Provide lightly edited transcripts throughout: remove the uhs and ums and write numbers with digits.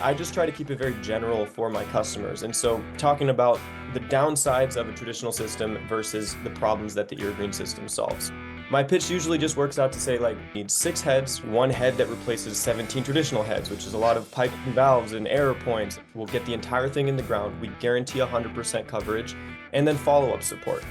I just try to keep it very general for my customers. And so talking about the downsides of a traditional system versus the problems that the Irrigreen system solves. My pitch usually just works out to say like, need 6 heads, 1 head that replaces 17 traditional heads, which is a lot of pipes and valves and error points. We'll get the entire thing in the ground. We guarantee 100% coverage and then follow-up support.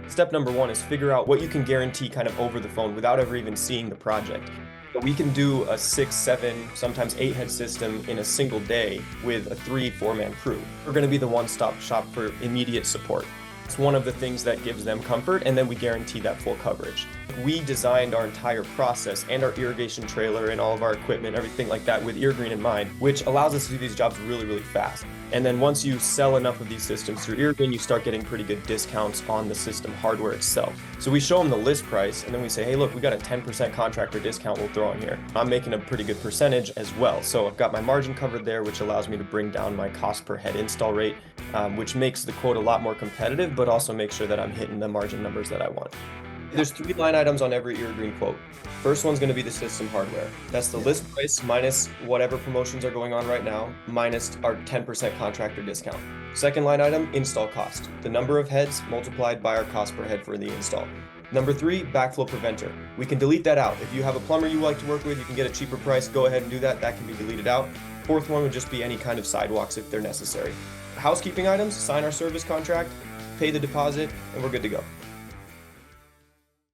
Step number 1 is figure out what you can guarantee kind of over the phone without ever even seeing the project. But we can do a 6, 7, sometimes 8 head system in a single day with a 3, 4-man crew. We're going to be the one-stop shop for immediate support. It's one of the things that gives them comfort, and then we guarantee that full coverage. We designed our entire process and our irrigation trailer and all of our equipment, everything like that with Irrigreen in mind, which allows us to do these jobs really, really fast. And then once you sell enough of these systems through Irrigreen, you start getting pretty good discounts on the system hardware itself. So we show them the list price, and then we say, hey, look, we got a 10% contractor discount we'll throw in here. I'm making a pretty good percentage as well. So I've got my margin covered there, which allows me to bring down my cost per head install rate, which makes the quote a lot more competitive, but also makes sure that I'm hitting the margin numbers that I want. There's 3 line items on every Irrigreen quote. First one's going to be the system hardware. That's the list price minus whatever promotions are going on right now, minus our 10% contractor discount. Second line item, install cost. The number of heads multiplied by our cost per head for the install. Number 3, backflow preventer. We can delete that out. If you have a plumber you like to work with, you can get a cheaper price, go ahead and do that. That can be deleted out. Fourth one would just be any kind of sidewalks if they're necessary. Housekeeping items, sign our service contract, pay the deposit, and we're good to go.